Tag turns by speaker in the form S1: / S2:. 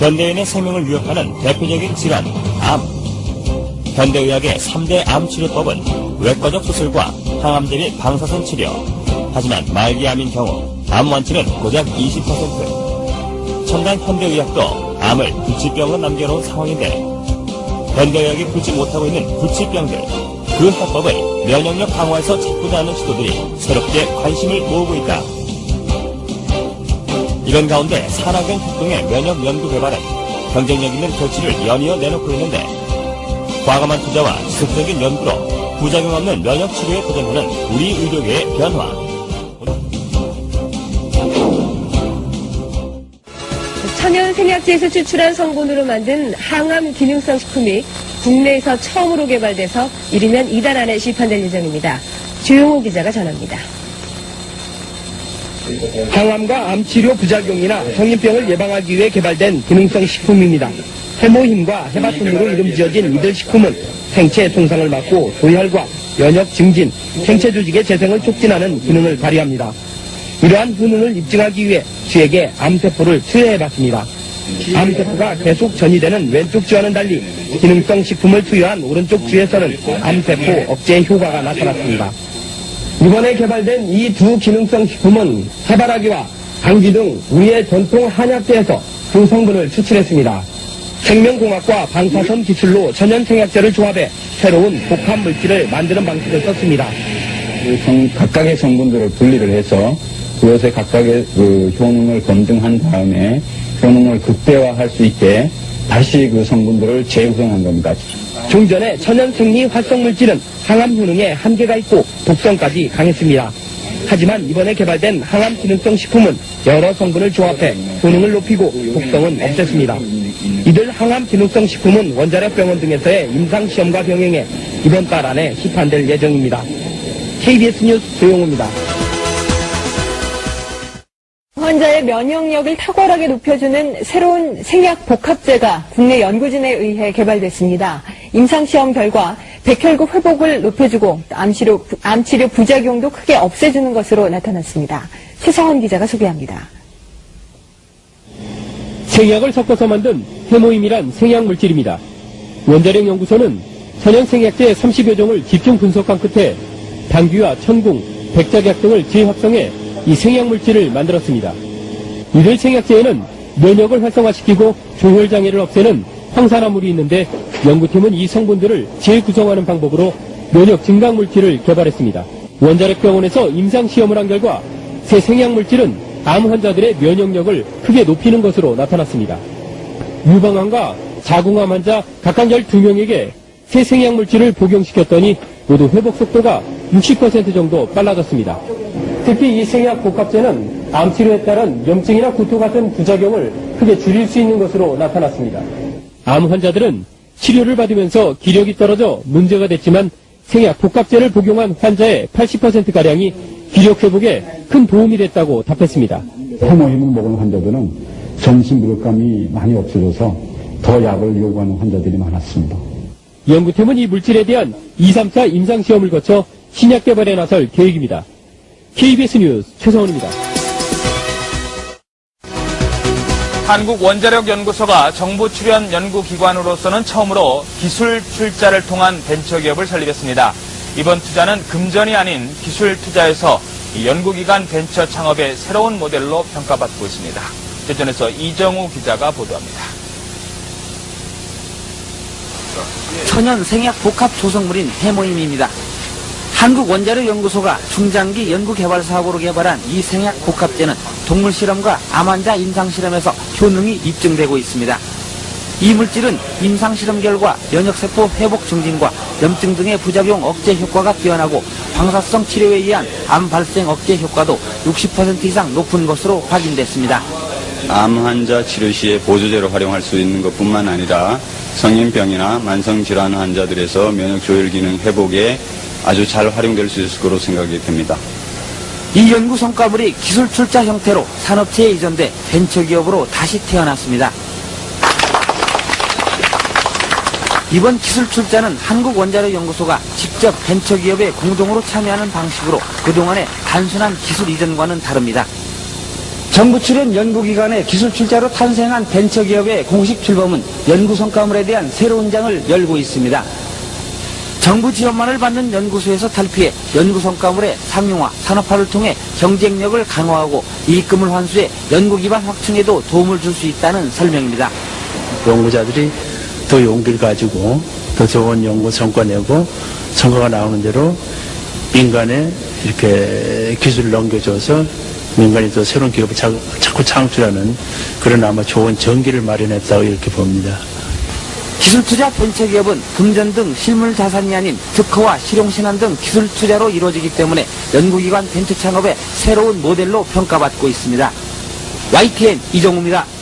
S1: 현대인의 생명을 위협하는 대표적인 질환, 암. 현대의학의 3대 암 치료법은 외과적 수술과 항암 대비 방사선 치료. 하지만 말기암인 경우 암 완치는 고작 20%. 첨단 현대의학도 암을 불치병으로 남겨놓은 상황인데 현대의학이 풀지 못하고 있는 불치병들, 그 해법을 면역력 강화에서 찾고자 하는 시도들이 새롭게 관심을 모으고 있다. 이런 가운데 산학연 협동의 면역 연구 개발은 경쟁력 있는 결실을 연이어 내놓고 있는데 과감한 투자와 지속적인 연구로 부작용 없는 면역 치료에 도전하는 우리 의료계의 변화.
S2: 천연 생약제에서 추출한 성분으로 만든 항암 기능성 식품이 국내에서 처음으로 개발돼서 이르면 이달 안에 시판될 예정입니다. 주용호 기자가 전합니다.
S3: 항암과 암치료 부작용이나 성인병을 예방하기 위해 개발된 기능성 식품입니다. 해모힘과 해바톤으로 이름 지어진 이들 식품은 생체 손상을 막고 소혈과 면역 증진, 생체 조직의 재생을 촉진하는 기능을 발휘합니다. 이러한 효능을 입증하기 위해 쥐에게 암세포를 투여해봤습니다. 암세포가 계속 전이되는 왼쪽 쥐와는 달리 기능성 식품을 투여한 오른쪽 쥐에서는 암세포 억제 효과가 나타났습니다. 이번에 개발된 이 두 기능성 식품은 해바라기와 당귀 등 우리의 전통 한약재에서 그 성분을 추출했습니다. 생명공학과 방사선 기술로 천연생약제를 조합해 새로운 복합 물질을 만드는 방식을 썼습니다.
S4: 각각의 성분들을 분리를 해서 그것의 각각의 효능을 검증한 다음에 효능을 극대화할 수 있게 다시 그 성분들을 재구성한 겁니다.
S3: 종전의 천연생리 활성물질은 항암 효능에 한계가 있고 독성까지 강했습니다. 하지만 이번에 개발된 항암 기능성 식품은 여러 성분을 조합해 효능을 높이고 독성은 없앴습니다. 이들 항암 기능성 식품은 원자력 병원 등에서의 임상시험과 병행해 이번 달 안에 시판될 예정입니다. KBS 뉴스 조용호입니다.
S2: 환자의 면역력을 탁월하게 높여주는 새로운 생약 복합제가 국내 연구진에 의해 개발됐습니다. 임상시험 결과 백혈구 회복을 높여주고 암치료 부작용도 크게 없애주는 것으로 나타났습니다. 최성원 기자가 소개합니다.
S3: 생약을 섞어서 만든 해모임이란 생약물질입니다. 원자력 연구소는 천연생약제 30여 종을 집중 분석한 끝에 당귀와 천궁, 백작약 등을 재합성해 이 생약물질을 만들었습니다. 이들 생약제에는 면역을 활성화시키고 조혈장애를 없애는 황산화물이 있는데 연구팀은 이 성분들을 재구성하는 방법으로 면역 증강물질을 개발했습니다. 원자력 병원에서 임상시험을 한 결과 새 생약물질은 암 환자들의 면역력을 크게 높이는 것으로 나타났습니다. 유방암과 자궁암 환자 각각 12명에게 새 생약물질을 복용시켰더니 모두 회복 속도가 60% 정도 빨라졌습니다. 특히 이 생약 복합제는 암치료에 따른 염증이나 구토 같은 부작용을 크게 줄일 수 있는 것으로 나타났습니다. 암 환자들은 치료를 받으면서 기력이 떨어져 문제가 됐지만 생약 복합제를 복용한 환자의 80%가량이 기력 회복에 큰 도움이 됐다고 답했습니다.
S4: 해모힘을 먹은 환자들은 전신 무력감이 많이 없어져서 더 약을 요구하는 환자들이 많았습니다.
S3: 연구팀은 이 물질에 대한 2, 3차 임상시험을 거쳐 신약 개발에 나설 계획입니다. KBS 뉴스 최성원입니다.
S5: 한국원자력연구소가 정부 출연 연구기관으로서는 처음으로 기술 출자를 통한 벤처기업을 설립했습니다. 이번 투자는 금전이 아닌 기술 투자에서 연구기관 벤처 창업의 새로운 모델로 평가받고 있습니다. 대전에서 이정우 기자가 보도합니다.
S6: 천연 생약 복합 조성물인 해모임입니다. 한국원자력연구소가 중장기 연구개발 사업으로 개발한 이 생약 복합제는 동물 실험과 암 환자 임상실험에서 효능이 입증되고 있습니다. 이 물질은 임상실험 결과 면역세포 회복 증진과 염증 등의 부작용 억제 효과가 뛰어나고 방사성 치료에 의한 암 발생 억제 효과도 60% 이상 높은 것으로 확인됐습니다.
S7: 암 환자 치료 시에 보조제로 활용할 수 있는 것뿐만 아니라 성인병이나 만성질환 환자들에서 면역 조절 기능 회복에 아주 잘 활용될 수 있을 거로 생각이 됩니다.
S6: 이 연구 성과물이 기술 출자 형태로 산업체에 이전돼 벤처기업으로 다시 태어났습니다. 이번 기술 출자는 한국원자력연구소가 직접 벤처기업에 공동으로 참여하는 방식으로 그동안의 단순한 기술 이전과는 다릅니다. 정부 출연 연구기관의 기술 출자로 탄생한 벤처기업의 공식 출범은 연구 성과물에 대한 새로운 장을 열고 있습니다. 정부 지원만을 받는 연구소에서 탈피해 연구 성과물의 상용화, 산업화를 통해 경쟁력을 강화하고 이익금을 환수해 연구 기반 확충에도 도움을 줄 수 있다는 설명입니다.
S8: 연구자들이 더 용기를 가지고 더 좋은 연구 성과 내고 성과가 나오는 대로 민간에 이렇게 기술을 넘겨줘서 민간이 또 새로운 기업을 자꾸 창출하는 그런 아마 좋은 전기를 마련했다고 이렇게 봅니다.
S6: 기술투자 벤처기업은 금전 등 실물 자산이 아닌 특허와 실용신안 등 기술 투자로 이루어지기 때문에 연구기관 벤처 창업의 새로운 모델로 평가받고 있습니다. YTN 이정우입니다.